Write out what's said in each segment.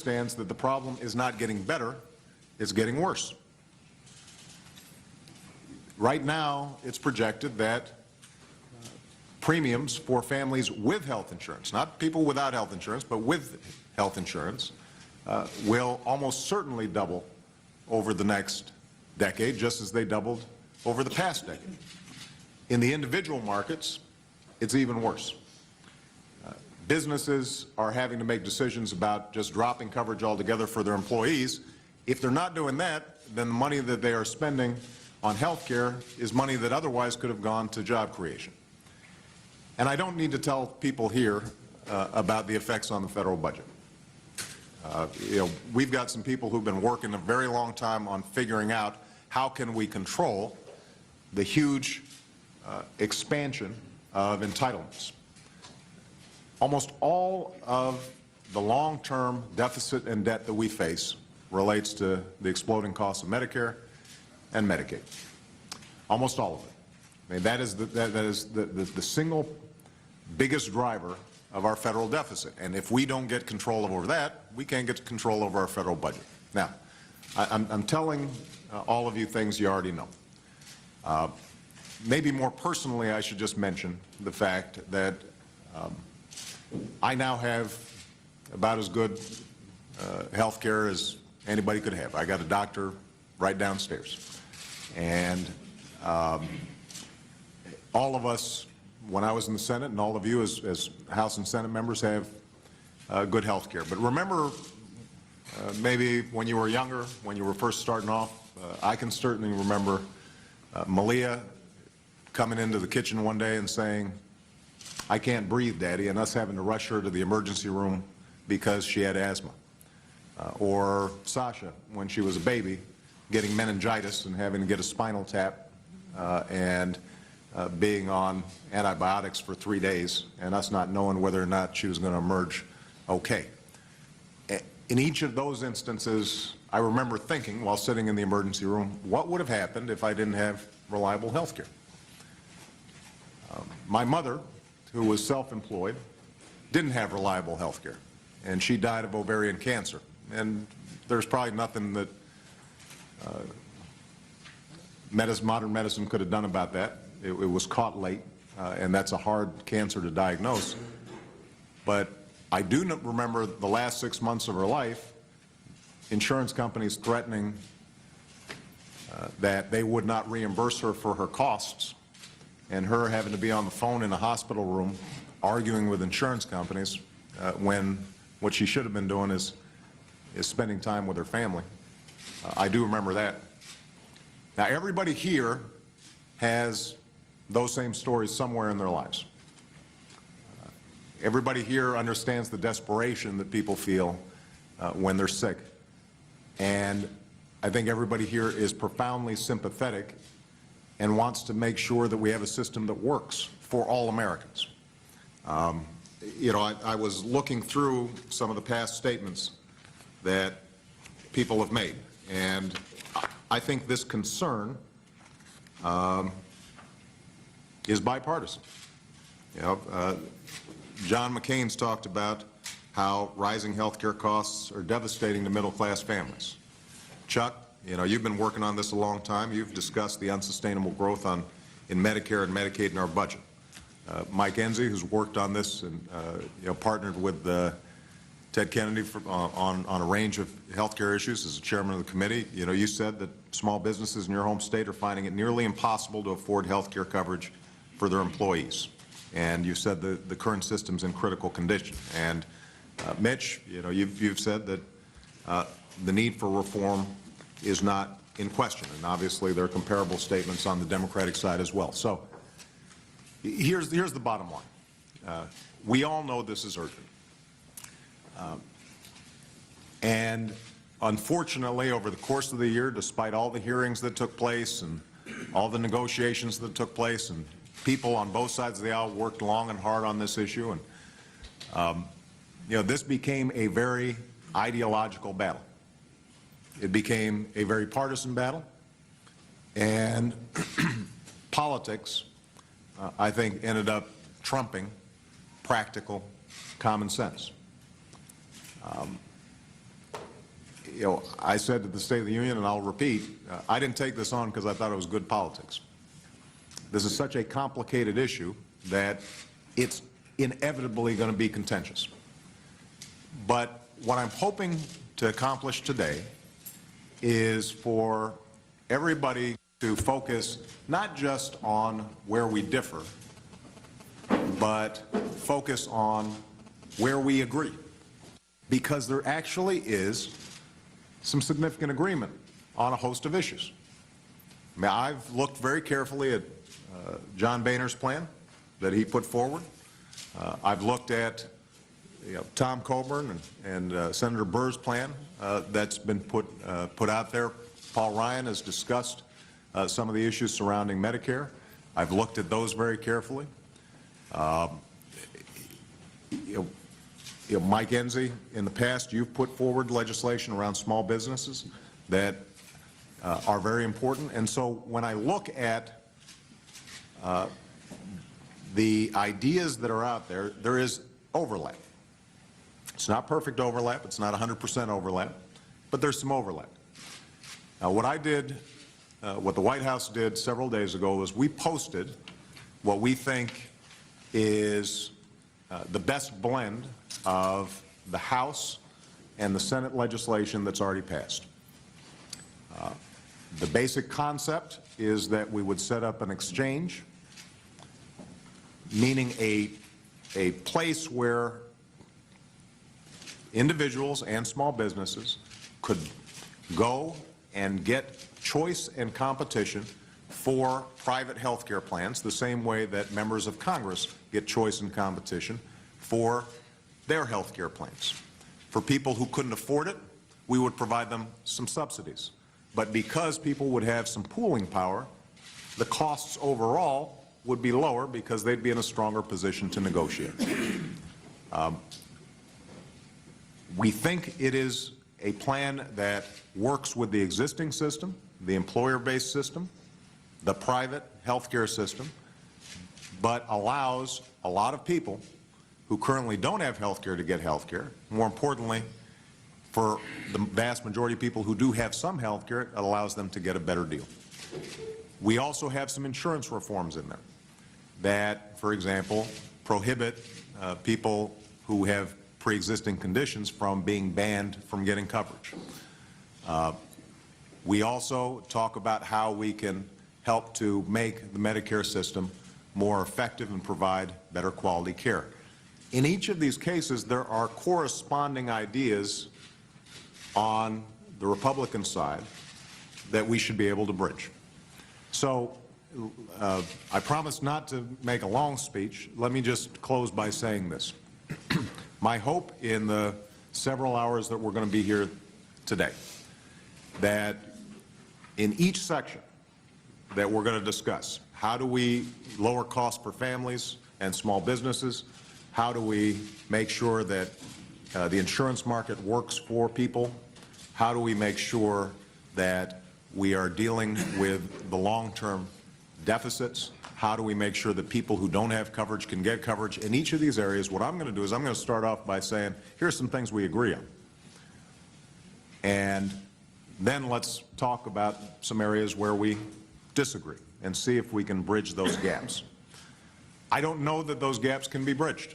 understands that the problem is not getting better, it's getting worse. Right now, it's projected that premiums for families with health insurance, not people without health insurance, but with health insurance, will almost certainly double over the next decade, just as they doubled over the past decade. In the individual markets, it's even worse. Businesses are having to make decisions about just dropping coverage altogether for their employees. If they're not doing that, then the money that they are spending on health care is money that otherwise could have gone to job creation. And I don't need to tell people here about the effects on the federal budget. We've got some people who've been working a very long time on figuring out how can we control the huge expansion of entitlements. Almost all of the long-term deficit and debt that we face relates to the exploding costs of Medicare and Medicaid. Almost all of it. I mean, that is the single biggest driver of our federal deficit. And if we don't get control over that, we can't get control over our federal budget. Now, I'm telling all of you things you already know. Maybe more personally, I should just mention the fact that I now have about as good health care as anybody could have. I got a doctor right downstairs. And all of us, when I was in the Senate, and all of you as House and Senate members have good health care. But remember, maybe when you were younger, when you were first starting off, I can certainly remember Malia coming into the kitchen one day and saying, "I can't breathe, Daddy," and us having to rush her to the emergency room because she had asthma. Or Sasha, when she was a baby, getting meningitis and having to get a spinal tap and being on antibiotics for 3 days, and us not knowing whether or not she was going to emerge okay. In each of those instances, I remember thinking, while sitting in the emergency room, what would have happened if I didn't have reliable health care? My mother, who was self-employed, didn't have reliable health care, and she died of ovarian cancer. And there's probably nothing that modern medicine could have done about that. It was caught late, and that's a hard cancer to diagnose. But I do remember the last 6 months of her life, insurance companies threatening that they would not reimburse her for her costs, and her having to be on the phone in a hospital room arguing with insurance companies when what she should have been doing is spending time with her family. I do remember that. Now, everybody here has those same stories somewhere in their lives. Everybody here understands the desperation that people feel when they're sick. And I think everybody here is profoundly sympathetic and wants to make sure that we have a system that works for all Americans. I was looking through some of the past statements that people have made, and I think this concern is bipartisan. John McCain's talked about how rising health care costs are devastating to middle-class families. Chuck, you've been working on this a long time. You've discussed the unsustainable growth in Medicare and Medicaid in our budget. Mike Enzi, who's worked on this and partnered with Ted Kennedy on a range of health care issues as chairman of the committee. You said that small businesses in your home state are finding it nearly impossible to afford health care coverage for their employees. And you said the current system's in critical condition. And Mitch, you've said that the need for reform is not in question. And obviously there are comparable statements on the Democratic side as well. So here's the bottom line. We all know this is urgent. And unfortunately, over the course of the year, despite all the hearings that took place and all the negotiations that took place, and people on both sides of the aisle worked long and hard on this issue, and this became a very ideological battle. It became a very partisan battle, and politics, I think, ended up trumping practical common sense. I said at the State of the Union, and I'll repeat, I didn't take this on because I thought it was good politics. This is such a complicated issue that it's inevitably going to be contentious. But what I'm hoping to accomplish today is for everybody to focus not just on where we differ, but focus on where we agree. Because there actually is some significant agreement on a host of issues. I mean, I've looked very carefully at John Boehner's plan that he put forward. I've looked at Tom Coburn and Senator Burr's plan that's been put out there. Paul Ryan has discussed some of the issues surrounding Medicare. I've looked at those very carefully. Mike Enzi, in the past, you've put forward legislation around small businesses that are very important. And so when I look at the ideas that are out there, there is overlap. It's not perfect overlap. It's not 100% overlap, but there's some overlap. Now, what I did, what the White House did several days ago was we posted what we think is the best blend of the House and the Senate legislation that's already passed. The basic concept is that we would set up an exchange, meaning a place where individuals and small businesses could go and get choice and competition for private health care plans, the same way that members of Congress get choice and competition for their health care plans. For people who couldn't afford it, we would provide them some subsidies. But because people would have some pooling power, the costs overall would be lower because they'd be in a stronger position to negotiate. We think it is a plan that works with the existing system, the employer-based system, the private healthcare system, but allows a lot of people who currently don't have health care to get health care. More importantly, for the vast majority of people who do have some health care, it allows them to get a better deal. We also have some insurance reforms in there that, for example, prohibit people who have pre-existing conditions from being banned from getting coverage. We also talk about how we can help to make the Medicare system more effective and provide better quality care. In each of these cases, there are corresponding ideas on the Republican side that we should be able to bridge. So I promise not to make a long speech. Let me just close by saying this. My hope in the several hours that we're going to be here today, that in each section that we're going to discuss, how do we lower costs for families and small businesses? How do we make sure that the insurance market works for people? How do we make sure that we are dealing with the long-term deficits? How do we make sure that people who don't have coverage can get coverage? In each of these areas, what I'm going to do is I'm going to start off by saying, here's some things we agree on. And then let's talk about some areas where we disagree and see if we can bridge those gaps. I don't know that those gaps can be bridged.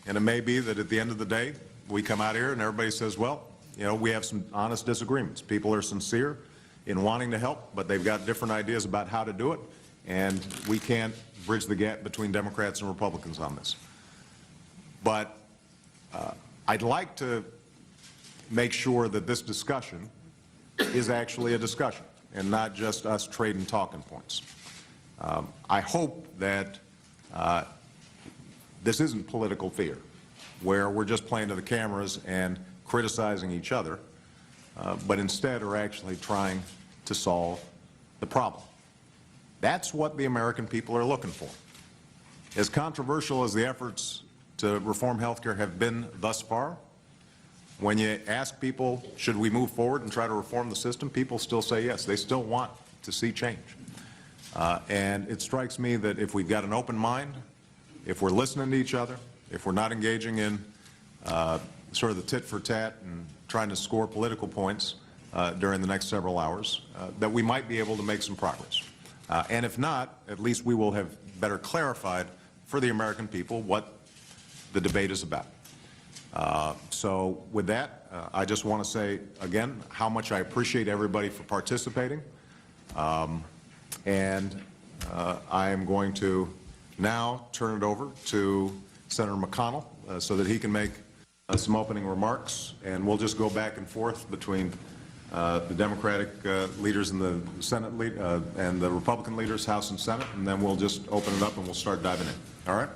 And it may be that at the end of the day, we come out here and everybody says, well, you know, we have some honest disagreements. People are sincere in wanting to help, but they've got different ideas about how to do it. And we can't bridge the gap between Democrats and Republicans on this. But I'd like to make sure that this discussion is actually a discussion and not just us trading talking points. I hope that this isn't political theater, where we're just playing to the cameras and criticizing each other, but instead are actually trying to solve the problem. That's what the American people are looking for. As controversial as the efforts to reform health care have been thus far, when you ask people, should we move forward and try to reform the system, people still say yes. They still want to see change. And it strikes me that if we've got an open mind, if we're listening to each other, if we're not engaging in sort of the tit for tat and trying to score political points, during the next several hours, that we might be able to make some progress. And if not, at least we will have better clarified for the American people what the debate is about. So with that, I just want to say again how much I appreciate everybody for participating. And I am going to now turn it over to Senator McConnell so that he can make some opening remarks, and we'll just go back and forth between the Democratic leaders in the Senate and the Republican leaders, House and Senate, and then we'll just open it up and we'll start diving in. All right?